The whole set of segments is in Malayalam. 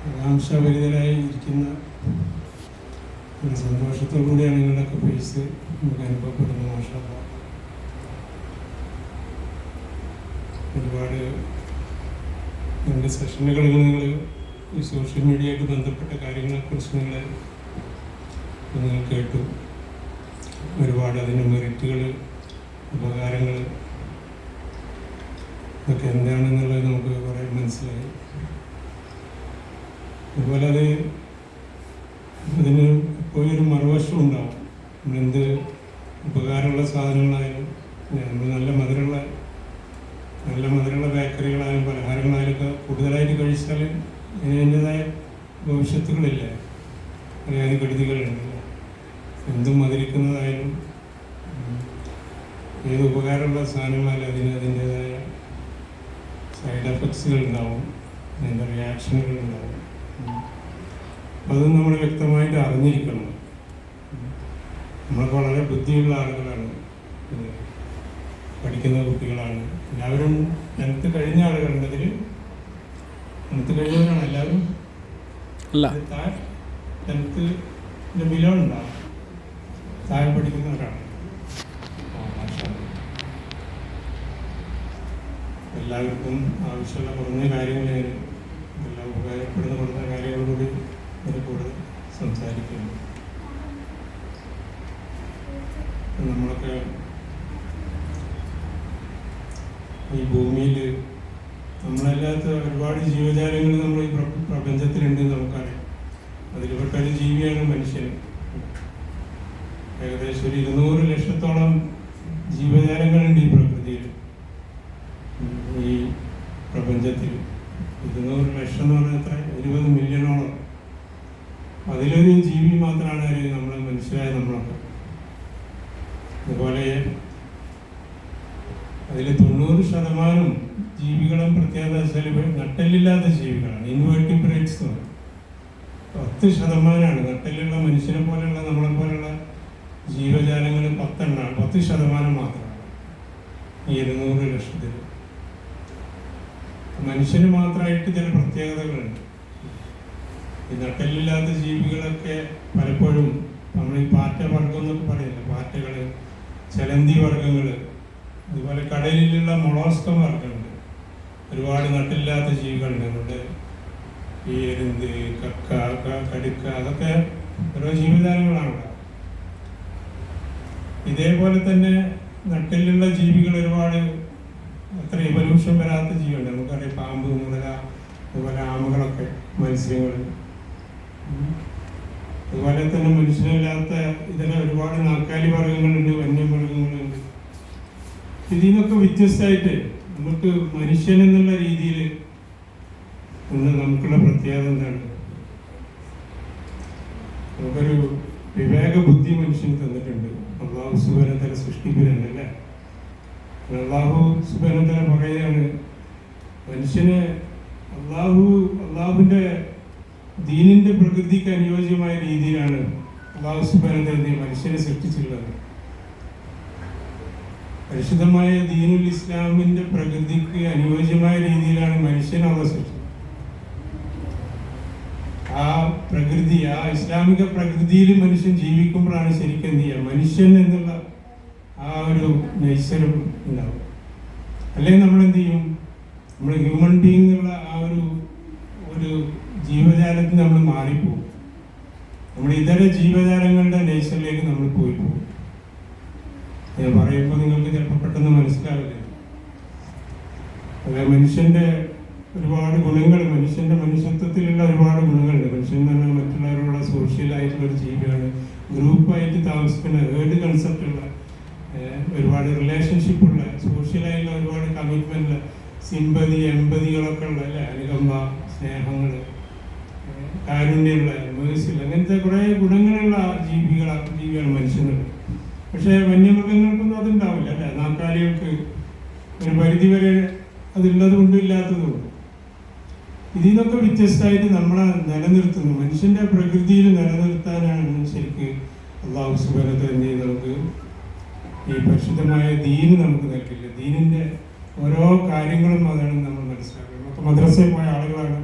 ആകാംക്ഷാഭരിതരായി ഇരിക്കുന്ന ഒരു സന്തോഷത്തോടുകൂടിയാണ് നിങ്ങളുടെയൊക്കെ ഫേസ് നമുക്ക് അനുഭവപ്പെടുന്നത്. മാഷാഅല്ലാഹ്. ഒരുപാട് രണ്ട് സെഷനുകളിൽ നിങ്ങൾ ഈ സോഷ്യൽ മീഡിയയായിട്ട് ബന്ധപ്പെട്ട കാര്യങ്ങളെക്കുറിച്ച് നിങ്ങൾ കേട്ടു. ഒരുപാട് അതിൻ്റെ മെറിറ്റുകൾ, ഉപകാരങ്ങൾ ഇതൊക്കെ എന്താണെന്നുള്ളത് നമുക്ക് കുറേ മനസ്സിലായി. അതുപോലെ അതിന് എപ്പോഴും ഒരു മറുവശം ഉണ്ടാവും. നമ്മളെന്ത് ഉപകാരമുള്ള സാധനങ്ങളായാലും, നമ്മൾ നല്ല മധുരമുള്ള ബേക്കറികളായാലും പലഹാരങ്ങളായാലും ഒക്കെ കൂടുതലായിട്ട് കഴിച്ചാൽ അതിൻ്റെതായ ഭവിഷ്യത്തുകളില്ല, അതിന് കെടുതികളുണ്ടല്ലോ. എന്തും മധുരിക്കുന്നതായാലും ഏത് ഉപകാരമുള്ള സാധനങ്ങളായാലും അതിൻ്റെതായ സൈഡ് എഫക്ട്സുകൾ ഉണ്ടാവും, അതിൻ്റെ റിയാക്ഷനുകൾ ഉണ്ടാവും. അത് നമ്മൾ വ്യക്തമായിട്ട് അറിഞ്ഞിരിക്കണം. നമ്മളൊക്കെ വളരെ ബുദ്ധിയുള്ള ആളുകളാണ്, പഠിക്കുന്ന കുട്ടികളാണ്. എല്ലാവരും 10th കഴിഞ്ഞ ആളുകളുണ്ട്. 10th കഴിഞ്ഞവരാണ് എല്ലാവരും. 10th ബിലോ ഉണ്ടാവും, താഴെ പഠിക്കുന്നവരാണ്. എല്ലാവർക്കും ആവശ്യമുള്ള കുറഞ്ഞ കാര്യങ്ങൾ, എല്ലാം ഉപകാരപ്പെടുന്ന കുറഞ്ഞ കാര്യങ്ങളോട് കൂടുതൽ സംസാരിക്കുന്നു. നമ്മളൊക്കെ ഈ ഭൂമിയിൽ നമ്മളല്ലാത്ത ഒരുപാട് ജീവജാലങ്ങൾ നമ്മൾ ഈ പ്രപഞ്ചത്തിലുണ്ടെന്ന് നമുക്കറിയാം. അതിൽപ്പെട്ടൊരു ജീവിയാണ് മനുഷ്യൻ. ഏകദേശം ഒരു 200 ലക്ഷത്തോളം ജീവജാലങ്ങളുണ്ട് ഈ പ്രകൃതിയിൽ, ഈ പ്രപഞ്ചത്തിൽ. 200 ലക്ഷം എന്ന് പറഞ്ഞാൽ എത്ര? 20 മില്യണോളം. അതിലൊരു ജീവി മാത്രമാണ് നമ്മൾ മനുഷ്യരായ നമ്മളൊക്കെ. അതുപോലെ അതിൽ 90% ജീവികളും പ്രത്യേകത വെച്ചാൽ നട്ടെല്ലില്ലാത്ത ജീവികളാണ്, ഇൻവേർട്ടിബ്രേറ്റ്സ് എന്ന് പറയും. 10% നട്ടെല്ലുള്ള മനുഷ്യനെ പോലെയുള്ള നമ്മളെ പോലെയുള്ള ജീവജാലങ്ങൾ 10% മാത്രമാണ് ഈ 200 ലക്ഷത്തിൽ. മനുഷ്യന് മാത്രമായിട്ട് ചില പ്രത്യേകതകളുണ്ട്. ഈ നട്ടെല്ലില്ലാത്ത ജീവികളൊക്കെ പലപ്പോഴും നമ്മൾ ഈ പാറ്റ വർഗം എന്നൊക്കെ പറയില്ല, പാറ്റകൾ, ചലന്തി വർഗ്ഗങ്ങൾ, അതുപോലെ കടലിലുള്ള മൊളോസ്കം വർഗ്ഗമുണ്ട്. ഒരുപാട് നട്ടില്ലാത്ത ജീവികളുണ്ട്. നമ്മുടെ ഈ എരുന്ത്, കക്ക, കടുക്ക, അതൊക്കെ ഓരോ ജീവജാലങ്ങളാണ്. ഇതേപോലെ തന്നെ നട്ടിലുള്ള ജീവികൾ ഒരുപാട്, അത്ര എവല്യൂഷൻ വരാത്ത ജീവികളുണ്ട്. നമുക്കറിയാം പാമ്പ്, മുതല, അതുപോലെ ആമകളൊക്കെ, മത്സ്യങ്ങൾ. അതുപോലെ തന്നെ മനുഷ്യനില്ലാത്ത ഇതിന് ഒരുപാട് നാൽക്കാലി വർഗ്ഗങ്ങളുണ്ട്, വന്യമൃഗങ്ങളുണ്ട്. ഇതിനൊക്കെ വ്യത്യസ്തമായിട്ട് നമുക്ക് മനുഷ്യൻ എന്നുള്ള രീതിയിൽ നമുക്കുള്ള പ്രത്യേകത എന്താണ്? നമുക്കൊരു വിവേക ബുദ്ധി മനുഷ്യന് തന്നിട്ടുണ്ട്. അള്ളാഹു സുബ്ഹാനഹു വ തആല സൃഷ്ടിപ്പിലുണ്ട് അല്ലേ? അള്ളാഹു സുബ്ഹാനഹു വ തആല പറയുകയാണ്, മനുഷ്യന് അള്ളാഹുവിൻ്റെ ദീനിന്റെ പ്രകൃതിക്ക് അനുയോജ്യമായ രീതിയിലാണ് അള്ളാഹു സുബ്ഹാനഹു വ തആല മനുഷ്യനെ സൃഷ്ടിച്ചിട്ടുള്ളത്. പരിശുദ്ധമായ ദീനുൽ ഇസ്ലാമിന്റെ പ്രകൃതിക്ക് അനുയോജ്യമായ രീതിയിലാണ് മനുഷ്യനെ അള്ളാഹു സൃഷ്ടിച്ചത്. ആ പ്രകൃതി, ആ ഇസ്ലാമിക പ്രകൃതിയിൽ മനുഷ്യൻ ജീവിക്കുമ്പോഴാണ് ശരിക്കും എന്ത് ചെയ്യുക, മനുഷ്യൻ എന്നുള്ള ആ ഒരു നൈസരം ഉണ്ടാവും. അല്ലെങ്കിൽ നമ്മൾ എന്ത് ചെയ്യും, നമ്മൾ ഹ്യൂമൻ ബീങ് എന്നുള്ള ആ ഒരു ജീവജാലത്തിൽ നമ്മൾ മാറിപ്പോകും. നമ്മൾ ഇതര ജീവജാലങ്ങളുടെ നേച്ചറിലേക്ക് നമ്മൾ പോയി പോകും. ഞാൻ പറയുമ്പോൾ നിങ്ങൾക്ക് ചിലപ്പോൾ പെട്ടെന്ന് മനസ്സിലാവില്ല. അതായത് മനുഷ്യന്റെ ഒരുപാട് ഗുണങ്ങൾ, മനുഷ്യന്റെ മനുഷ്യത്വത്തിലുള്ള ഒരുപാട് ഗുണങ്ങളുണ്ട്. മനുഷ്യൻ എന്ന് പറഞ്ഞാൽ മറ്റുള്ളവരോടുള്ള സോഷ്യലായിട്ടുള്ള ഒരു ജീവിയാണ്. ഗ്രൂപ്പായിട്ട് താമസിക്കുന്ന, ഏർഡ് കൺസെപ്റ്റുള്ള, ഒരുപാട് റിലേഷൻഷിപ്പുള്ള, സോഷ്യലായിട്ടുള്ള ഒരുപാട് കമ്മിറ്റ്മെന്റ്, സിമ്പതി, എമ്പതികളൊക്കെ ഉള്ള അല്ലെ, അനുകമ്പ, സ്നേഹങ്ങൾ, കാരുണ്യമുള്ള, മേഴ്സിൽ, അങ്ങനത്തെ കുറേ ഗുണങ്ങളുള്ള ജീവിയാണ് മനുഷ്യനുള്ളത്. പക്ഷേ വന്യമൃഗങ്ങൾക്കൊന്നും അതുണ്ടാവില്ല അല്ലെ. നാൽക്കാലികൾക്ക് ഒരു പരിധിവരെ അതുള്ളത് കൊണ്ടും ഇല്ലാത്തതുകൊണ്ട്. ഇതിനൊക്കെ വ്യത്യസ്തമായിട്ട് നമ്മളെ നിലനിർത്തുന്നു, മനുഷ്യന്റെ പ്രകൃതിയിൽ നിലനിർത്താനാണ് ശരിക്ക് അള്ളാഹു സുബ്ഹാനഹു വ തആല നമുക്ക് ഈ പരിശുദ്ധമായ ദീന് നമുക്ക് നൽകില്ല. ദീനിന്റെ ഓരോ കാര്യങ്ങളും അതാണ് നമ്മൾ മനസ്സിലാക്കുന്നത്. നമുക്ക് മദ്രസയിൽ പോയ ആളുകളാണ്,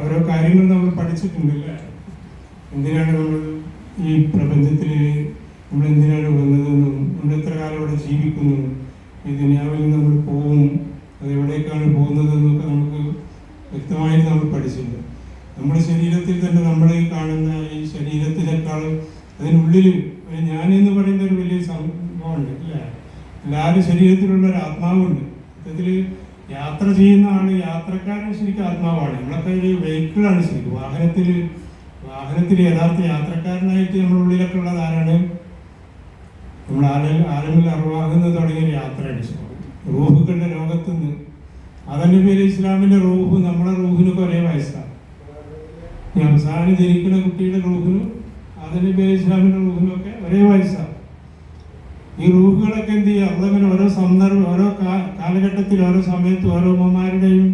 ഓരോ കാര്യങ്ങൾ നമ്മൾ പഠിച്ചിട്ടുണ്ടല്ല. എന്തിനാണ് നമ്മൾ ഈ പ്രപഞ്ചത്തിൽ നമ്മൾ എന്തിനാണ് വന്നതെന്നും നമ്മൾ എത്ര കാലം ഇവിടെ ജീവിക്കുന്നു, ഈ ദുനിയാവിൽ നിന്ന് നമ്മൾ പോകും, അത് എവിടേക്കാണ് പോകുന്നതെന്നൊക്കെ നമുക്ക് വ്യക്തമായിട്ട് നമ്മൾ പഠിച്ചിട്ടുണ്ട്. നമ്മുടെ ശരീരത്തിൽ തന്നെ നമ്മൾ ഈ കാണുന്ന ഈ ശരീരത്തിനേക്കാൾ അതിനുള്ളിൽ ഞാനെന്ന് പറയുന്ന ഒരു വലിയ സംഭവമുണ്ട് അല്ലേ. എല്ലാവരും ശരീരത്തിലുള്ള ഒരു ആത്മാവുണ്ട്. സത്യത്തിൽ യാത്ര ചെയ്യുന്ന ആള് യാത്രക്കാരൻ ശരിക്കും ആത്മാവാണ്. നമ്മളൊക്കെ ഒരു വെഹിക്കിളാണ് ശരിക്കും. വാഹനത്തിൽ യഥാർത്ഥ യാത്രക്കാരനായിട്ട് നമ്മുടെ ഉള്ളിലൊക്കെ ഉള്ളത് ആരാണ്? നമ്മൾ ആലമിൽ അറുവാകുന്ന തുടങ്ങിയ യാത്രയാണ് റൂഹുകളുടെ ലോകത്തുനിന്ന്. അതന്നെ പേര് ഇസ്ലാമിന്റെ റൂഹ് നമ്മളെ റൂഹിനൊക്കെ ഒരേ വയസ്സാണ്. ഈ അവസാനം ജനിക്കുന്ന കുട്ടിയുടെ റൂഹിനും അതിന്റെ പേര് ഇസ്ലാമിന്റെ റൂഹിനൊക്കെ ഒരേ വയസ്സാണ്. ഈ റൂഹുകളൊക്കെ എന്ത് ചെയ്യുക? അതങ്ങനെ ഓരോ സന്ദർഭം, ഓരോ കാലഘട്ടത്തിൽ, ഓരോ സമയത്ത് ഓരോ ഉമ്മമാരുടെയും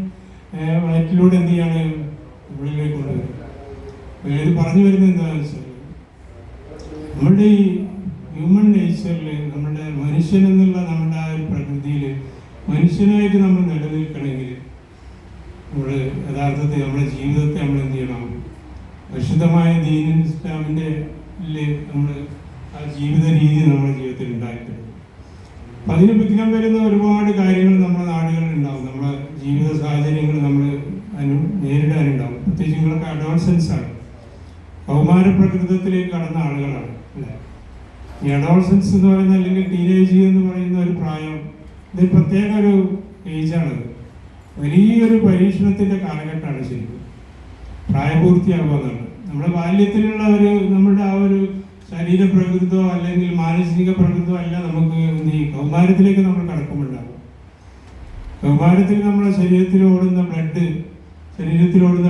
വയറ്റിലൂടെ എന്ത് ചെയ്യാണ് ഉള്ളിലേക്ക് കൊണ്ടുവരും. ഇത് പറഞ്ഞു വരുന്നത് എന്താണെന്ന് വെച്ചാൽ നമ്മുടെ ഈ ഹ്യൂമൻ നേച്ചറിൽ, നമ്മുടെ മനുഷ്യൻ എന്നുള്ള നമ്മുടെ ആ ഒരു പ്രകൃതിയിൽ മനുഷ്യനായിട്ട് നമ്മൾ നിലനിൽക്കണമെങ്കിൽ നമ്മൾ യഥാർത്ഥത്തിൽ നമ്മുടെ ജീവിതത്തെ നമ്മൾ എന്ത് ചെയ്യണം? പരിശുദ്ധമായ ദീനുൽ ഇസ്ലാമിൻ്റെ നമ്മൾ ആ ജീവിത രീതി നമ്മുടെ ജീവിതത്തിൽ ഉണ്ടായിട്ടുണ്ട്. അപ്പം അതിന് വിഘ്നം വരുന്ന ഒരുപാട് കാര്യങ്ങൾ നമ്മുടെ നാടുകളിൽ ഉണ്ടാവും. നമ്മുടെ ജീവിത സാഹചര്യങ്ങൾ നമ്മൾ നേരിടാനുണ്ടാവും. പ്രത്യേകിച്ച് നിങ്ങളൊക്കെ അഡോൾസൻസ് ആണ്, കൗമാര പ്രകൃതത്തിലേക്ക് കടന്ന ആളുകളാണ് അല്ലേ. ഈ അഡോൾസൻസ് എന്ന് പറയുന്ന അല്ലെങ്കിൽ ടീനേജ് എന്ന് പറയുന്ന ഒരു പ്രായം, ഇത് പ്രത്യേക ഒരു ഏജാണത്. വലിയൊരു പരീക്ഷണത്തിൻ്റെ കാലഘട്ടമാണ് ശരിക്കും. പ്രായപൂർത്തിയാകുന്നതാണ്. നമ്മുടെ ബാല്യത്തിലുള്ള നമ്മുടെ ആ ഒരു ശരീര പ്രകൃതോ അല്ലെങ്കിൽ മാനസിക പ്രകൃതോ അല്ല നമുക്ക് ഈ കൗമാരത്തിലേക്ക് നമ്മൾ കടക്കുമ്പോണ്ടാകും. കൗമാരത്തിൽ നമ്മുടെ ശരീരത്തിൽ ഓടുന്ന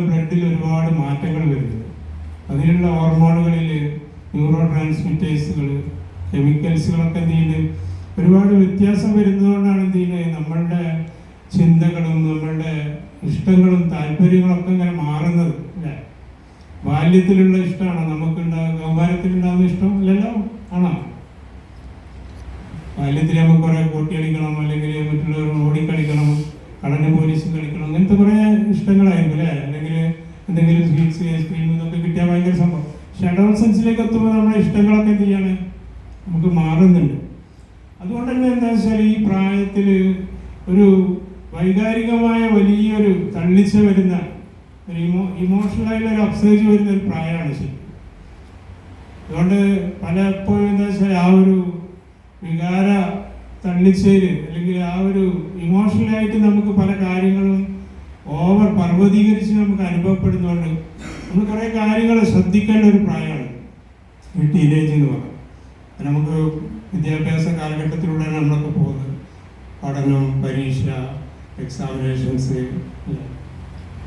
ബ്ലഡിൽ ഒരുപാട് മാറ്റങ്ങൾ വരുന്നത്. അതിലുള്ള ഹോർമോണുകളിൽ ന്യൂറോ ട്രാൻസ്മിറ്റേഴ്സുകൾ, കെമിക്കൽസുകളൊക്കെ എന്ത് ചെയ്യുന്നത് ഒരുപാട് വ്യത്യാസം വരുന്നതുകൊണ്ടാണ് എന്ത് ചെയ്യുന്നത് നമ്മളുടെ ചിന്തകളും നമ്മളുടെ ഇഷ്ടങ്ങളും താല്പര്യങ്ങളൊക്കെ ഇങ്ങനെ മാറുന്നത് അല്ലേ. ബാല്യത്തിലുള്ള ഇഷ്ടമാണോ നമുക്കുണ്ടാകുക? കൗമാരത്തിലുണ്ടാകുന്ന ഇഷ്ടം അല്ലല്ലോ, ആണോ? ബാല്യത്തിൽ നമുക്ക് കുറേ കോട്ടി കളിക്കണം, അല്ലെങ്കിൽ മറ്റുള്ളവർ ഓടിക്കളിക്കണം, കടന് പോലീസും കളിക്കണം, അങ്ങനത്തെ കുറേ ഇഷ്ടങ്ങളായിരിക്കും അല്ലേ. അല്ലെങ്കിൽ എന്തെങ്കിലും സ്വീറ്റ്സ്, ഐസ്ക്രീം ഇതൊക്കെ കിട്ടിയാൽ ഭയങ്കര സംഭവം. പക്ഷെ അഡോൾസൻസിലേക്ക് എത്തുമ്പോൾ നമ്മുടെ ഇഷ്ടങ്ങളൊക്കെ എന്ത് ചെയ്യാണ് നമുക്ക് മാറുന്നുണ്ട്. അതുകൊണ്ട് തന്നെ എന്താ വെച്ചാൽ ഈ പ്രായത്തിൽ ഒരു വൈകാരികമായ വലിയൊരു തള്ളിച്ച വരുന്ന ഒരു ഇമോഷണലായിട്ടുള്ള ഒരു അപ്സേജ് വരുന്ന ഒരു പ്രായമാണ് ശരി. അതുകൊണ്ട് പലപ്പോഴും എന്താ വെച്ചാൽ ആ ഒരു വികാര തള്ളിച്ചേര് അല്ലെങ്കിൽ ആ ഒരു ഇമോഷണലായിട്ട് നമുക്ക് പല കാര്യങ്ങളും ഓവർ പർവ്വതീകരിച്ച് നമുക്ക് അനുഭവപ്പെടുന്നതുകൊണ്ട് നമ്മൾ കുറേ കാര്യങ്ങൾ ശ്രദ്ധിക്കേണ്ട ഒരു പ്രായമാണ് ഈ ടീനേജ് എന്ന് പറയുന്നത്. നമുക്ക് വിദ്യാഭ്യാസ കാലഘട്ടത്തിലൂടെയാണ് നമ്മളൊക്കെ പോകുന്നത്. പഠനം, പരീക്ഷ, എക്സാമിനേഷൻസ്,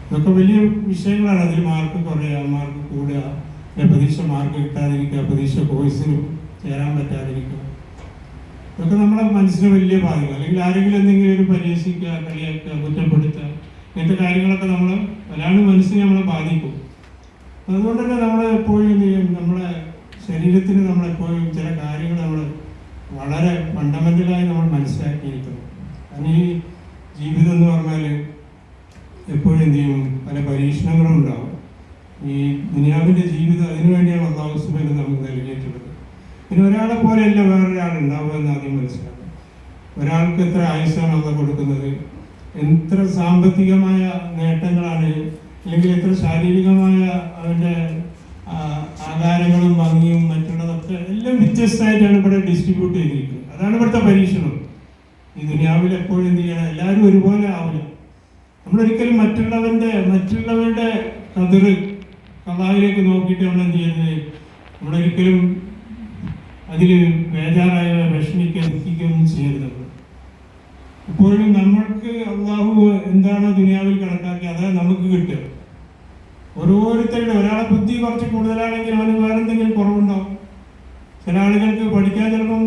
ഇതൊക്കെ വലിയ വിഷയങ്ങളാണ്. അതിൽ മാർക്ക് കുറയുക, മാർക്ക് കൂടുക, പരീക്ഷ മാർക്ക് കിട്ടാതിരിക്കുക, പരീക്ഷ കോഴ്സിന് ചേരാൻ പറ്റാതിരിക്കുക, ഇതൊക്കെ നമ്മളെ മനസ്സിനെ വലിയ ബാധിക്കും. അല്ലെങ്കിൽ ആരെങ്കിലും എന്തെങ്കിലും ഒരു പരിഹസിക്കുക, കളിയാക്കുക, കുറ്റപ്പെടുത്തുക, ഇങ്ങനത്തെ കാര്യങ്ങളൊക്കെ ഒരാളുടെ മനസ്സിനെ നമ്മളെ ബാധിക്കും. അതുകൊണ്ട് തന്നെ നമ്മൾ എപ്പോഴും എന്ത് ചെയ്യും, നമ്മളെ ശരീരത്തിന് നമ്മളെപ്പോഴും ചില കാര്യങ്ങൾ നമ്മൾ വളരെ ഫണ്ടമെൻ്റലായി നമ്മൾ മനസ്സിലാക്കിയിരിക്കണം. കാരണം ഈ ജീവിതം എന്ന് പറഞ്ഞാൽ എപ്പോഴും എന്ത് ചെയ്യും, പല പരീക്ഷണങ്ങളും ഉണ്ടാവും. ഈ ദുനിയാവിൻ്റെ ജീവിതം അതിനുവേണ്ടിയാണ് അല്ലാഹു സുബ്ഹാനഹു നമുക്ക് നൽകിയിട്ടുള്ളത്. പിന്നെ ഒരാളെ പോലെയല്ല വേറൊരാൾ ഉണ്ടാവുക എന്ന് ആദ്യം മനസ്സിലാക്കും. ഒരാൾക്ക് എത്ര ആയുസ്സാണ് അള്ളാഹു കൊടുക്കുന്നത്, എത്ര സാമ്പത്തികമായ നേട്ടങ്ങളാണ്, അല്ലെങ്കിൽ എത്ര ശാരീരികമായ അവൻ്റെ ആകാരങ്ങളും ഭംഗിയും മറ്റുള്ളതൊക്കെ എല്ലാം വ്യത്യസ്തമായിട്ടാണ് ഇവിടെ ഡിസ്ട്രിബ്യൂട്ട് ചെയ്തിരിക്കുന്നത്. അതാണ് ഇവിടുത്തെ പരീക്ഷണം. ഈ ദുനിയാവിൽ എപ്പോഴും എന്ത് ചെയ്യണം, എല്ലാവരും ഒരുപോലെ ആവില്ല. നമ്മളൊരിക്കലും മറ്റുള്ളവരുടെ കഥായിലേക്ക് നോക്കിയിട്ട് നമ്മൾ എന്ത് ചെയ്യുന്നത്, നമ്മളൊരിക്കലും അതിൽ ബേജാറായ വിഷമിക്കുകയും ചെയ്യരുത്. എപ്പോഴും നമ്മൾക്ക് അള്ളാഹു എന്താണോ ദുനിയാവിൽ കണക്കാക്കി അതാണ് നമുക്ക് കിട്ടുക. ഓരോരുത്തരുടെ ഒരാളെ ബുദ്ധി കുറച്ച് കൂടുതലാണെങ്കിൽ അവന് വേറെ എന്തെങ്കിലും കുറവുണ്ടാവും. ചില ആളുകൾക്ക് പഠിക്കാൻ ചിലപ്പം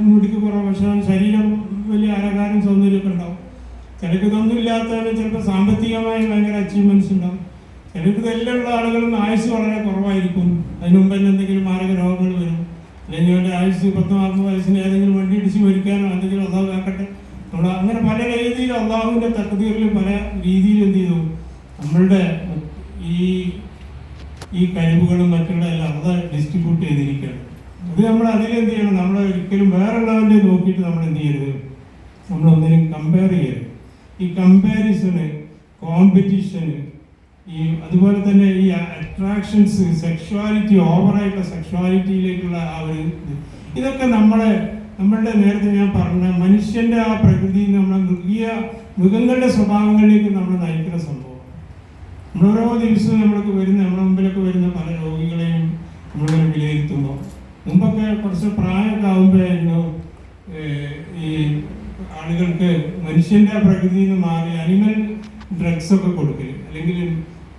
മുടിക്ക് കുറവ്, പക്ഷെ അവൻ ശരീരം വലിയ ആരോഗ്യം സൗന്ദര്യമൊക്കെ ഉണ്ടാവും. ചിലർക്ക് ഇതൊന്നും ഇല്ലാത്തവന് ചിലപ്പോൾ സാമ്പത്തികമായി ഭയങ്കര അച്ചീവ്മെന്റ്സ് ഉണ്ടാവും. ചിലർക്ക് ഇതെല്ലാം ഉള്ള ആളുകളും ആയുസ് വളരെ കുറവായിരിക്കും. അതിന് മുമ്പ് തന്നെ എന്തെങ്കിലും മാരക രോഗങ്ങൾ വരും. അല്ലെങ്കിൽ അവൻ്റെ ആയുസ് 10-40 വയസ്സിന് ഏതെങ്കിലും വണ്ടി ഇടിച്ച് മരിക്കാനോ എന്തെങ്കിലും അള്ളാഹു ആക്കട്ടെ. നമ്മൾ അങ്ങനെ പല രീതിയിൽ അള്ളാഹുവിൻ്റെ തഖ്ദീറിൽ പല രീതിയിൽ എന്ത് ചെയ്തു നമ്മളുടെ ഡിസ്ട്രിബ്യൂട്ട് ചെയ്തിരിക്കുകയാണ്. അത് നമ്മൾ അതിലെന്ത് ചെയ്യണം, നമ്മൾ ഒരിക്കലും വേറുള്ളവൻ്റെ നോക്കിയിട്ട് നമ്മൾ എന്ത് ചെയ്യരുത്, നമ്മളൊന്നിനും കമ്പയർ ചെയ്യരുത്. ഈ കമ്പാരിസണ്, കോമ്പറ്റീഷന്, ഈ അതുപോലെ തന്നെ ഈ അട്രാക്ഷൻസ്, സെക്ഷുവാലിറ്റി, ഓവറായിട്ടുള്ള സെക്ഷുവാലിറ്റിയിലേക്കുള്ള ആ ഒരു ഇതൊക്കെ നമ്മളുടെ നേരത്തെ ഞാൻ പറഞ്ഞ മനുഷ്യൻ്റെ ആ പ്രകൃതി, നമ്മളെ മൃഗങ്ങളുടെ സ്വഭാവങ്ങളിലേക്ക് നമ്മൾ നയിക്കുന്ന സംഭവം. നമ്മളോരോ ദിവസവും നമ്മൾക്ക് നമ്മുടെ മുമ്പിലൊക്കെ വരുന്ന പല രോഗികളെയും നമ്മളിങ്ങനെ വിലയിരുത്തുമ്പോൾ, മുമ്പൊക്കെ കുറച്ച് പ്രായമൊക്കെ ആകുമ്പോഴായിരുന്നു ഈ ആളുകൾക്ക് മനുഷ്യൻ്റെ ആ പ്രകൃതിയിൽ നിന്ന് മാറി അനിമൽ ഡ്രഗ്സൊക്കെ കൊടുക്കൽ, അല്ലെങ്കിൽ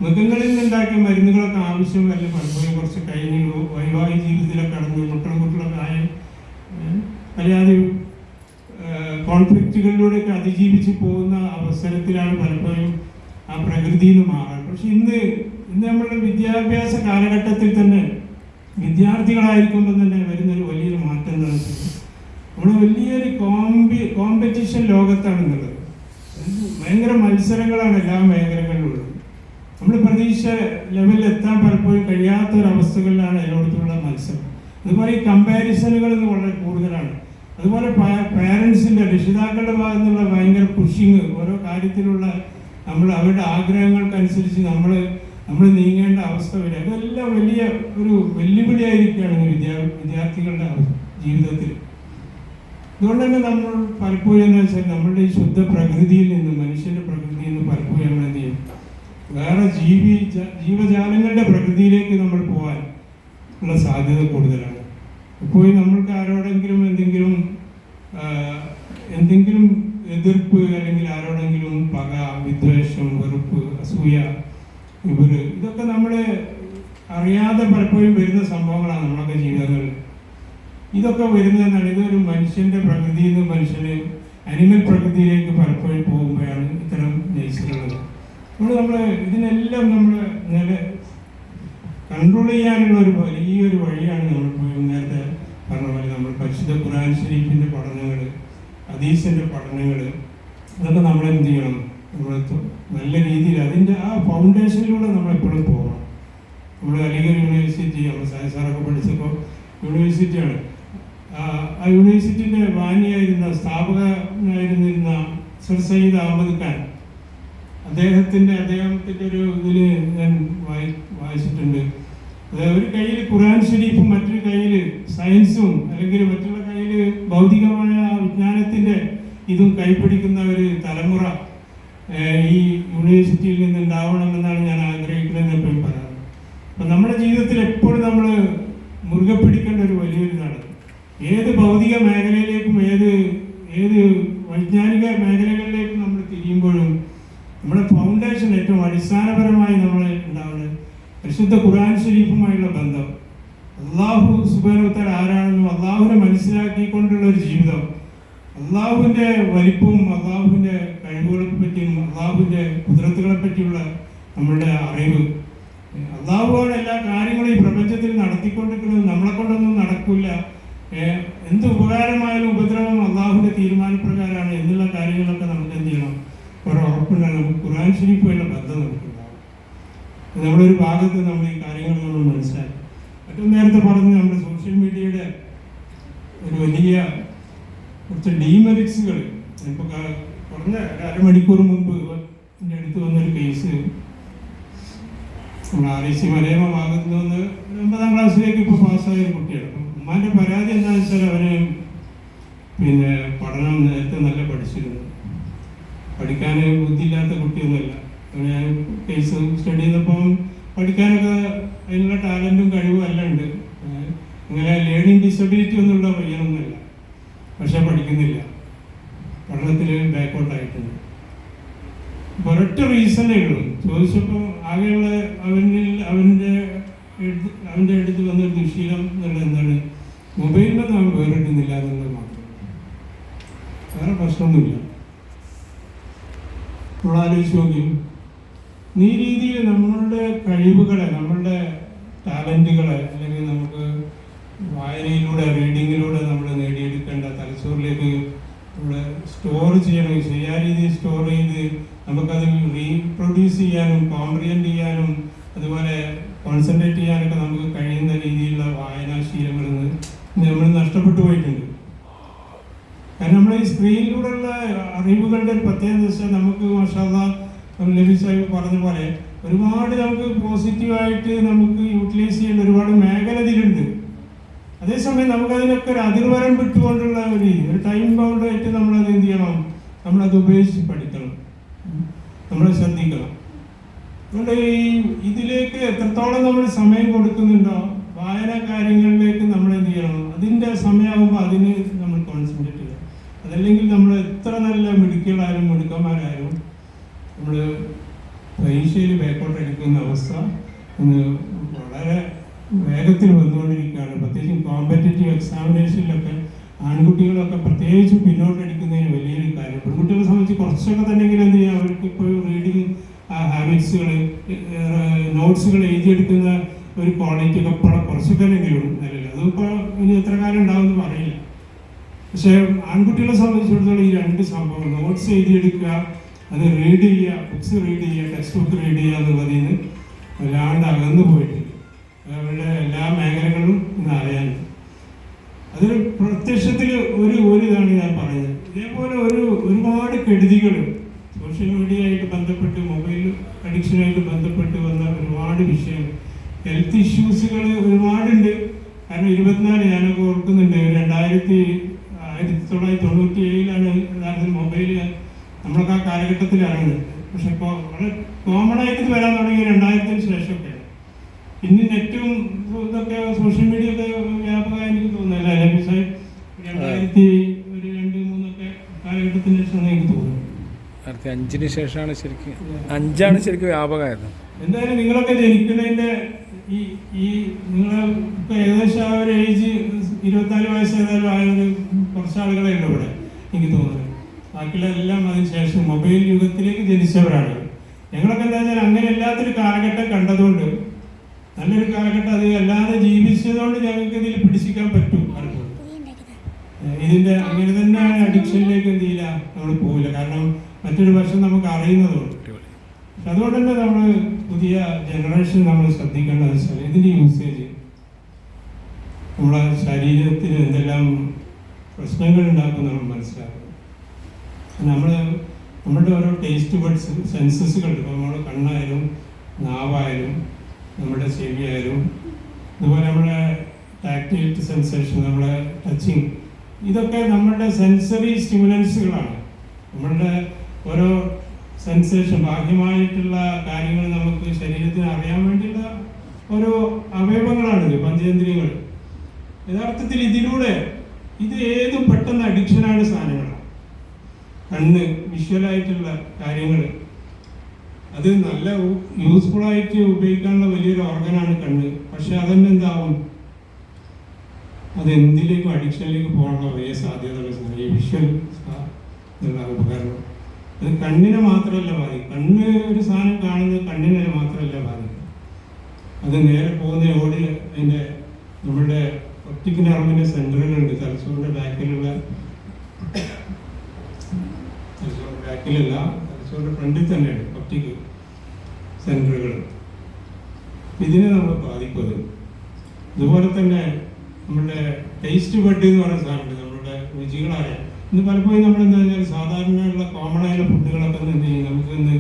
മൃഗങ്ങളിൽ നിന്നുണ്ടാക്കിയ മരുന്നുകളൊക്കെ ആവശ്യം വല്ല പലപ്പോഴും കുറച്ച് കഴിഞ്ഞ് വൈവാഹിക ജീവിതത്തിലൊക്കെ കടന്ന് കുട്ടികളൊക്കെ ആയ അല്ലാതെ കോൺഫ്ലിക്റ്റുകളിലൂടെയൊക്കെ അതിജീവിച്ച് പോകുന്ന അവസരത്തിലാണ് പലപ്പോഴും ആ പ്രകൃതിയിൽ നിന്ന് മാറാൻ. പക്ഷെ ഇന്ന് നമ്മളുടെ വിദ്യാഭ്യാസ കാലഘട്ടത്തിൽ തന്നെ വിദ്യാർത്ഥികളായിരിക്കുമ്പോൾ തന്നെ വരുന്നൊരു വലിയൊരു മാറ്റം എന്താണെന്ന് വെച്ചാൽ നമ്മൾ വലിയൊരു കോമ്പറ്റീഷൻ ലോകത്താണെന്നുള്ളത്. ഭയങ്കര മത്സരങ്ങളാണ് എല്ലാ മേഖലകളിലുള്ളത്. നമ്മൾ പ്രതീക്ഷ ലെവലിൽ എത്താൻ പലപ്പോഴും കഴിയാത്തൊരവസ്ഥകളിലാണ് എല്ലായിടത്തുള്ള മത്സരം. അതുപോലെ ഈ കമ്പാരിസണുകൾ വളരെ കൂടുതലാണ്. അതുപോലെ പാരൻസിൻ്റെ, രക്ഷിതാക്കളുടെ ഭാഗത്തു നിന്നുള്ള ഭയങ്കര പുഷിങ്, ഓരോ കാര്യത്തിലുള്ള അവരുടെ ആഗ്രഹങ്ങൾക്കനുസരിച്ച് നമ്മൾ നീങ്ങേണ്ട അവസ്ഥ വരെ, അതെല്ലാം വലിയ ഒരു വെല്ലുവിളിയായിരിക്കുകയാണ് വിദ്യാർത്ഥികളുടെ ജീവിതത്തിൽ. അതുകൊണ്ട് തന്നെ നമ്മൾ പലപ്പോഴും എന്ന് വെച്ചാൽ നമ്മളുടെ ഈ ശുദ്ധ പ്രകൃതിയിൽ നിന്ന്, മനുഷ്യന്റെ പ്രകൃതിയിൽ നിന്ന് പലപ്പോഴും നമ്മൾ എന്ത് ചെയ്യും, വേറെ ജീവജാലങ്ങളുടെ പ്രകൃതിയിലേക്ക് നമ്മൾ പോകാൻ ഉള്ള സാധ്യത കൂടുതലാണ്. ഇപ്പോൾ നമ്മൾക്ക് ആരോടെങ്കിലും എന്തെങ്കിലും എതിർപ്പ്, അല്ലെങ്കിൽ ആരോടെങ്കിലും പക, വിദ്വേഷം, വെറുപ്പ്, അസൂയ, ഇതൊക്കെ നമ്മൾ അറിയാതെ പലപ്പോഴും വരുന്ന സംഭവങ്ങളാണ് നമ്മളൊക്കെ ജീവിതങ്ങളിൽ. ഇതൊക്കെ വരുന്നതെന്നാണ്, ഇതൊരു മനുഷ്യന്റെ പ്രകൃതിയിൽ നിന്ന് മനുഷ്യന് അനിമൽ പ്രകൃതിയിലേക്ക് പലപ്പോഴും പോകുമ്പോഴാണ് ഇത്തരം നേച്ചറുള്ളത്. നമ്മൾ ഇതിനെല്ലാം നമ്മൾ കൺട്രോൾ ചെയ്യാനുള്ള ഒരു വലിയൊരു വഴിയാണ് നമ്മൾ നേരത്തെ പറഞ്ഞ പോലെ നമ്മൾ പരിശുദ്ധ ഖുർആൻ ശരീഫിൻ്റെ പഠനങ്ങൾ, ഹദീസിൻ്റെ പഠനങ്ങൾ, അതൊക്കെ നമ്മൾ എന്ത് ചെയ്യണം, നമ്മൾ നല്ല രീതിയിൽ അതിൻ്റെ ആ ഫൗണ്ടേഷനിലൂടെ നമ്മളെപ്പോഴും പോകണം. നമ്മൾ അലിഗഡ് യൂണിവേഴ്സിറ്റി, നമ്മൾ സാറൊക്കെ പഠിച്ചപ്പോൾ യൂണിവേഴ്സിറ്റിയാണ്. ആ യൂണിവേഴ്സിറ്റിയുടെ സ്ഥാപകനായിരുന്നിരുന്ന സർ സയ്യിദ് അഹമ്മദ് ഖാൻ, അദ്ദേഹത്തിൻ്റെ ഒരു ഇതിൽ ഞാൻ വായിച്ചിട്ടുണ്ട്. അതായത് ഒരു കയ്യിൽ ഖുർആൻ ഷരീഫും മറ്റൊരു കയ്യിൽ സയൻസും, അല്ലെങ്കിൽ മറ്റുള്ള കയ്യിൽ ഭൗതികമായ വിജ്ഞാനത്തിൻ്റെ ഇതും കൈപ്പിടിക്കുന്ന ഒരു തലമുറ ഈ യൂണിവേഴ്സിറ്റിയിൽ നിന്ന് ഉണ്ടാവണമെന്നാണ് ഞാൻ ആഗ്രഹിക്കുന്നതെന്ന് എപ്പോഴും പറയാറ്. അപ്പം നമ്മുടെ ജീവിതത്തിൽ എപ്പോഴും നമ്മൾ മുറുകെ പിടിക്കേണ്ട ഒരു വലിയൊരു ഇതാണ്, ഏത് ഭൗതിക മേഖലയിലേക്കും ഏത് വൈജ്ഞാനിക മേഖലകളിലേക്കും നമ്മൾ തിരിയുമ്പോഴും നമ്മുടെ ഫൗണ്ടേഷൻ ഏറ്റവും അടിസ്ഥാനപരമായി നമ്മൾ ഉണ്ടാവുന്നത് പരിശുദ്ധ ഖുർആൻ ശരീഫുമായുള്ള ബന്ധം, അള്ളാഹു സുബ്ഹാനഹു വ തആല ആരാണെന്നും അള്ളാഹുവിനെ മനസ്സിലാക്കിക്കൊണ്ടുള്ള ഒരു ജീവിതം, അള്ളാഹുവിൻ്റെ വലിപ്പവും അള്ളാഹുവിൻ്റെ കഴിവുകളെ പറ്റിയും അള്ളാഹുവിൻ്റെ കുദറത്തുകളെ പറ്റിയുള്ള നമ്മളുടെ അറിവ്, അള്ളാഹുവാണ് എല്ലാ കാര്യങ്ങളും ഈ പ്രപഞ്ചത്തിൽ നടത്തിക്കൊണ്ടിരിക്കുന്നത്, നമ്മളെ കൊണ്ടൊന്നും നടക്കില്ല, എന്ത് ഉപകാരമായാലും ഉപദ്രവം അള്ളാഹുവിൻ്റെ തീരുമാനപ്രകാരമാണ് എന്നുള്ള കാര്യങ്ങളൊക്കെ നമുക്ക് എന്ത് ചെയ്യണം, ഒരു ഉറപ്പുണ്ടാകും. നമുക്ക് ഖുർആൻ ശരീഫുമായുള്ള ബന്ധം നമുക്കുണ്ടാകും. നമ്മളൊരു ഭാഗത്ത് നമ്മൾ ഈ കാര്യങ്ങൾ നമ്മൾ മനസ്സിലാക്കി. ഏറ്റവും നേരത്തെ പറഞ്ഞ് നമ്മുടെ സോഷ്യൽ മീഡിയയുടെ ഒരു വലിയ കുറച്ച് ഡീമെറിറ്റ്സുകൾ, ഇപ്പോൾ കുറഞ്ഞ അരമണിക്കൂർ മുമ്പ് എൻ്റെ അടുത്ത് വന്നൊരു കേസ്, നമ്മൾ REC മലയാള ഭാഗത്ത് നിന്ന് 9ാം ക്ലാസ്സിലേക്ക് ഇപ്പോൾ പാസ്സായ ഒരു കുട്ടിയാണ്. ഉമ്മാൻ്റെ പരാതി എന്താണെന്ന് വെച്ചാൽ അവന് പഠനം നേരത്തെ നല്ല പഠിച്ചിരുന്നു, പഠിക്കാൻ ബുദ്ധിയില്ലാത്ത കുട്ടിയൊന്നുമല്ല. ഞാൻ കേസ് സ്റ്റഡി ചെയ്തപ്പം പഠിക്കാനൊക്കെ അതിനുള്ള ടാലൻറ്റും കഴിവും എല്ലാം ഉണ്ട്. അങ്ങനെ ലേണിംഗ് ഡിസബിലിറ്റി ഒന്നുള്ള പയ്യനൊന്നുമല്ല, പക്ഷെ പഠിക്കുന്നില്ല, പഠനത്തിൽ ബാക്കൗട്ടായിട്ടുണ്ട്. ഒരൊറ്റ റീസണേ ഉള്ളൂ. ചോദിച്ചപ്പോൾ ആകെയുള്ള അവൻ്റെ അടുത്ത് വന്നൊരു ദുശീലം എന്നുള്ളത് എന്താണ്, മൊബൈലിൽ നിന്ന് അവൻ വേറിട്ടുന്നില്ല എന്നുള്ളത് മാത്രം, വേറെ പ്രശ്നമൊന്നുമില്ല. നമ്മൾ ആലോചിച്ച് നോക്കിയും ഈ രീതിയിൽ നമ്മളുടെ കഴിവുകളെ, നമ്മളുടെ ടാലൻറ്റുകളെ, അല്ലെങ്കിൽ നമുക്ക് വായനയിലൂടെ, റീഡിങ്ങിലൂടെ നമ്മൾ നേടിയെടുക്കേണ്ട തലച്ചോറിലേക്ക് നമ്മൾ സ്റ്റോർ ചെയ്യണം. ശരിയായ രീതിയിൽ സ്റ്റോർ ചെയ്ത് നമുക്കത് റീപ്രൊഡ്യൂസ് ചെയ്യാനും കോംപ്രിഹെൻഡ് ചെയ്യാനും അതുപോലെ കോൺസെൻട്രേറ്റ് ചെയ്യാനൊക്കെ നമുക്ക് കഴിയുന്ന രീതിയിലുള്ള വായനാശീലങ്ങളിൽ നിന്ന് നമ്മൾ നഷ്ടപ്പെട്ടു പോയിട്ടുണ്ട്. കാരണം നമ്മൾ ഈ സ്ക്രീനിലൂടെയുള്ള അറിവുകളുടെ ഒരു പ്രത്യേകത വെച്ചാൽ നമുക്ക് മാഷാഅല്ലാഹ് നബി സാഹിബ് പറഞ്ഞ പോലെ ഒരുപാട് നമുക്ക് പോസിറ്റീവായിട്ട് നമുക്ക് യൂട്ടിലൈസ് ചെയ്യേണ്ട ഒരുപാട് മേഖല ഇതിലുണ്ട്. അതേസമയം നമുക്കതിനൊക്കെ ഒരു അതിർവരം വിട്ടുകൊണ്ടുള്ള ഒരു ടൈം ബൗണ്ടായിട്ട് നമ്മളത് എന്ത് ചെയ്യണം, നമ്മളത് ഉപയോഗിച്ച് പഠിക്കണം, നമ്മൾ ശ്രദ്ധിക്കണം. അതുകൊണ്ട് ഇതിലേക്ക് എത്രത്തോളം നമ്മൾ സമയം കൊടുക്കുന്നുണ്ടോ വായന കാര്യങ്ങളിലേക്ക് നമ്മൾ എന്ത് ചെയ്യണം, അതിൻ്റെ സമയമാകുമ്പോൾ അതിന് നമ്മൾ കോൺസെൻട്രേറ്റ് ചെയ്യണം. അതല്ലെങ്കിൽ നമ്മൾ എത്ര നല്ല മിടുക്കികളായാലും മിടുക്കന്മാരായാലും നമ്മൾ പരീക്ഷയിൽ ബാക്കോട്ട് അടിക്കുന്ന അവസ്ഥ ഇന്ന് വളരെ വേഗത്തിൽ വന്നുകൊണ്ടിരിക്കുകയാണ്. പ്രത്യേകിച്ചും കോമ്പറ്റേറ്റീവ് എക്സാമിനേഷനിലൊക്കെ ആൺകുട്ടികളൊക്കെ പ്രത്യേകിച്ചും പിന്നോട്ടടിക്കുന്നതിന് വലിയൊരു കാര്യം. പെൺകുട്ടികളെ സംബന്ധിച്ച് കുറച്ചൊക്കെ തന്നെങ്കിലും എന്ത് ചെയ്യുക, അവർക്ക് ഇപ്പോൾ റീഡിങ് ഹാബിറ്റ്സുകൾ, നോട്ട്സുകൾ എഴുതിയെടുക്കുന്ന ഒരു ക്വാളിറ്റി ഒക്കെ ഇപ്പോൾ കുറച്ചൊക്കെ എങ്കിലും നിലവിൽ അതിപ്പോൾ ഇനി എത്ര കാലം ഉണ്ടാവുമെന്ന് പറയില്ല. പക്ഷേ ആൺകുട്ടികളെ സംബന്ധിച്ചിടത്തോളം ഈ രണ്ട് സംഭവം, നോട്ട്സ് എഴുതിയെടുക്കുക, അത് റീഡ് ചെയ്യുക, ബുക്സ് റീഡ് ചെയ്യുക, ടെക്സ്റ്റ് ബുക്ക് റീഡ് ചെയ്യുക എന്നുള്ളതിൽ നിന്ന് വല്ലാണ്ട് അകന്നു പോയിട്ടുണ്ട്. അവരുടെ എല്ലാ മേഖലകളും ഇന്ന് അറിയാനുണ്ട്. അതൊരു പ്രത്യക്ഷത്തിൽ ഒരു ഇതാണ് ഞാൻ പറഞ്ഞത്. ഇതേപോലെ ഒരുപാട് കെടുതികൾ സോഷ്യൽ മീഡിയ ആയിട്ട് ബന്ധപ്പെട്ട്, മൊബൈൽ അഡിക്ഷനായിട്ട് ബന്ധപ്പെട്ട് വന്ന ഒരുപാട് വിഷയങ്ങൾ, ഹെൽത്ത് ഇഷ്യൂസുകൾ ഒരുപാടുണ്ട്. കാരണം 24 ഞാനൊക്കെ ഓർക്കുന്നുണ്ട്, 1997 യഥാർത്ഥത്തിൽ മൊബൈൽ നമ്മളൊക്കെ ആ കാലഘട്ടത്തിൽ ഇറങ്ങുന്നത്. പക്ഷെ ഇപ്പോൾ വളരെ കോമൺ ആയിട്ട് വരാൻ തുടങ്ങിയ 2000-ന് ശേഷമൊക്കെയാണ്. പിന്നെ നെറ്റും ഇതൊക്കെ സോഷ്യൽ മീഡിയ ഒക്കെ വ്യാപകമായി എനിക്ക് തോന്നുന്നില്ല. 2002-2003 കാലഘട്ടത്തിന് ശേഷമാണ് എനിക്ക് തോന്നുന്നത്. 2005-ന് ശേഷമാണ് ശരിക്കും വ്യാപകമായത്. എന്തായാലും നിങ്ങളൊക്കെ ജനിക്കുന്നതിൻ്റെ ഈ നിങ്ങൾ ഇപ്പൊ ഏകദേശം ആ ഒരു ഏജ് 24 വയസ്സ് ഏതായാലും ആയ കുറച്ച് ആളുകളെ ഉണ്ട് ഇവിടെ എനിക്ക് തോന്നുന്നത്. ബാക്കിയുള്ള എല്ലാം അതിന് ശേഷം മൊബൈൽ യുഗത്തിലേക്ക് ജനിച്ചവരാണ്. ഞങ്ങളൊക്കെ എന്താ വെച്ചാൽ അങ്ങനെ അല്ലാത്തൊരു കാലഘട്ടം കണ്ടതുകൊണ്ട്, നല്ലൊരു കാലഘട്ടം അത് അല്ലാതെ ജീവിച്ചതുകൊണ്ട് ഞങ്ങൾക്ക് ഇതിൽ പിടിച്ചിക്കാൻ പറ്റും. ഇതിന്റെ അങ്ങനെ തന്നെ അഡിക്ഷനിലേക്ക് എന്ത് ചെയ്യില്ല, നമ്മൾ പോവില്ല. കാരണം മറ്റൊരു വശം നമുക്ക് അറിയുന്നതുകൊണ്ട്. അതുകൊണ്ട് തന്നെ നമ്മൾ പുതിയ ജനറേഷൻ നമ്മൾ ശ്രദ്ധിക്കേണ്ടത് വെച്ചാൽ ഇതിന്റെ യൂസേജ് നമ്മളെ ശരീരത്തിന് എന്തെല്ലാം പ്രശ്നങ്ങൾ ഉണ്ടാക്കും നമ്മൾ മനസ്സിലാക്കണം. നമ്മളുടെ ഓരോ ടേസ്റ്റ് ബഡ്സ് സെൻസസുകൾ, ഇപ്പോൾ നമ്മുടെ കണ്ണായാലും നാവായാലും നമ്മുടെ ചെവിയായാലും അതുപോലെ നമ്മുടെ ടാക്ടൈൽ സെൻസേഷൻ, നമ്മുടെ ടച്ചിങ്, ഇതൊക്കെ നമ്മുടെ സെൻസറി സ്റ്റിമുലൻസുകളാണ്. നമ്മളുടെ ഓരോ സെൻസേഷൻ, ബാഹ്യമായിട്ടുള്ള കാര്യങ്ങൾ നമുക്ക് ശരീരത്തിന് അറിയാൻ വേണ്ടിയുള്ള ഓരോ അവയവങ്ങളാണിത്, പഞ്ചേന്ദ്രിയങ്ങൾ. യഥാർത്ഥത്തിൽ ഇതിലൂടെ ഇത് ഏതും പെട്ടെന്ന് അഡിക്ഷനാണ് സാധനങ്ങളാണ്. കണ്ണ്, വിഷ്വലായിട്ടുള്ള കാര്യങ്ങൾ, അത് നല്ല യൂസ്ഫുൾ ആയിട്ട് ഉപയോഗിക്കാനുള്ള വലിയൊരു ഓർഗനാണ് കണ്ണ്. പക്ഷെ അതന്നെ എന്താവും, അത് എന്തിലേക്കും അഡിക്ഷനിലേക്ക് പോകാനുള്ള വലിയ സാധ്യതകൾ ഈ വിഷ്വൽ എന്നുള്ള ഉപകരണം. അത് കണ്ണിനെ മാത്രമല്ല ബാധിക്കും. കണ്ണ് ഒരു സാധനം കാണുന്നത് കണ്ണിനെ മാത്രമല്ല ബാധിക്കും. അത് നേരെ പോകുന്ന അതിൻ്റെ നമ്മളുടെ ഒപ്റ്റിക് നെർവിൻ്റെ സെൻറ്ററുകളുണ്ട് തലച്ചോറിൻ്റെ ബാക്കിലല്ല, തലച്ചോറിൻ്റെ ഫ്രണ്ടിൽ തന്നെയാണ് ഒപ്റ്റിക് സെൻറ്ററുകൾ. ഇതിനെ നമ്മൾ ബാധിക്കും. അതുപോലെ തന്നെ നമ്മുടെ ടേസ്റ്റ് ബഡ് എന്ന് പറയുന്ന സാധനമുണ്ട്, നമ്മുടെ രുചികളായ. ഇന്ന് പലപ്പോഴും നമ്മൾ എന്താ വെച്ചാൽ സാധാരണയുള്ള കോമൺ ആയുള്ള ഫുഡുകളൊക്കെ എന്ത് ചെയ്യും, നമുക്കിന്ന്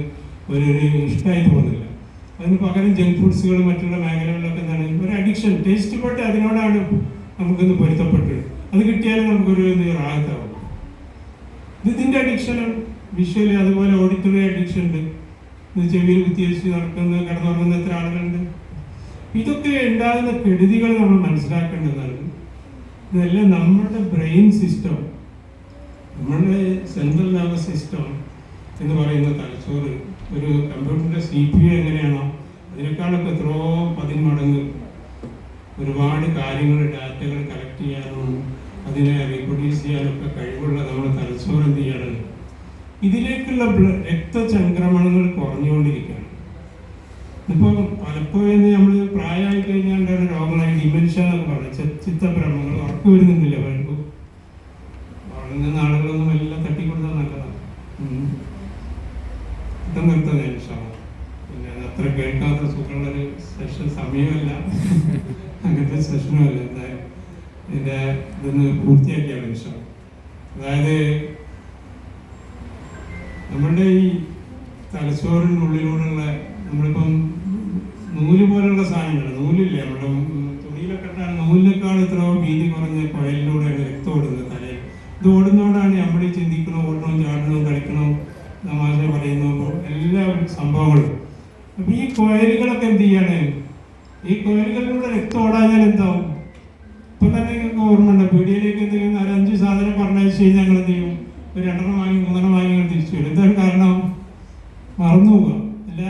ഒരു ഇഷ്ടമായി തോന്നുന്നില്ല. അതിന് പകരം ജങ്ക് ഫുഡ്സുകൾ മറ്റുള്ള മേഖലകളിലൊക്കെ എന്താണ് ഒരു അഡിക്ഷൻ, ടേസ്റ്റ് ബഡ് അതിനോടാണ് നമുക്കിന്ന് പൊരുത്തപ്പെട്ടത്. അത് കിട്ടിയാലും നമുക്കൊരു റാഹത്താവും. ഇതിൻ്റെ അഡിക്ഷനാണ്. വിഷ്വലി അതുപോലെ ഓഡിറ്ററി അഡിക്ഷൻ ഉണ്ട്. ചെവിയിൽ കുത്തിവെച്ച് നടക്കുന്ന കിടന്നുറങ്ങുന്ന എത്ര ആളുകളുണ്ട്. ഇതൊക്കെ ഉണ്ടാകുന്ന കെടുതികൾ നമ്മൾ മനസ്സിലാക്കേണ്ടതാണ്. ഇതെല്ലാം നമ്മുടെ ബ്രെയിൻ സിസ്റ്റം, നമ്മുടെ സെൻട്രൽ നെർവസ് സിസ്റ്റം എന്ന് പറയുന്ന തലച്ചോറ്, ഒരു കമ്പ്യൂട്ടറിൻ്റെ CPU എങ്ങനെയാണോ അതിനേക്കാളൊക്കെ എത്രയോ 10 മടങ്ങ് ഒരുപാട് കാര്യങ്ങൾ, ഡാറ്റകൾ കളക്ട് ചെയ്യാനും അതിനെ റീപ്രൊഡ്യൂസ് ചെയ്യാനൊക്കെ കഴിവുള്ള നമ്മുടെ തലച്ചോറ് എന്ത് ചെയ്യണം, ഇതിലേക്കുള്ള രക്തചംക്രമണങ്ങൾ കുറഞ്ഞുകൊണ്ടിരിക്കുകയാണ്. ഇപ്പോൾ പലപ്പോഴും നമ്മൾ പ്രായമായി കഴിഞ്ഞാൽ രോഗങ്ങളായി ഡിമെൻഷ്യ എന്നൊക്കെ പറഞ്ഞു, ചിത്തഭ്രമങ്ങൾ, ഉറപ്പ് വരുന്നുണ്ടില്ല പലർക്കും. വളർന്ന ആളുകളൊന്നും എല്ലാം തട്ടിക്കൊടുത്താൽ നല്ലതാണ്. നിർത്തുന്നത് പിന്നെ അത് അത്ര കേൾക്കാത്ത സുഖമുള്ളൊരു സെഷനും അല്ല, എന്തായാലും ഇതിൻ്റെ ഇതൊന്ന് പൂർത്തിയാക്കിയാണ് വിഷയം. അതായത് നമ്മളുടെ ഈ തലച്ചോറിൻ്റെ ഉള്ളിലൂടെയുള്ള നമ്മളിപ്പം നൂല് പോലുള്ള സാധനങ്ങൾ, നൂലില്ലേ നമ്മുടെ തുണിയിലൊക്കെ ഇട്ടാണ്, നൂലിനേക്കാൾ എത്രയോ വീതി കുറഞ്ഞ കുഴലിലൂടെയാണ് രക്തം ഓടുന്നത് തലയിൽ. ഇത് ഓടുന്നതോടാണ് നമ്മൾ ഈ ചിന്തിക്കണോ, ഓടണോ, ചാടണോ, കളിക്കണോ, തമാശ പറയുന്നു, എല്ലാ സംഭവങ്ങളും. അപ്പം ഈ കുഴലുകളൊക്കെ എന്ത് ചെയ്യാണ്? ഈ കുഴലുകൾ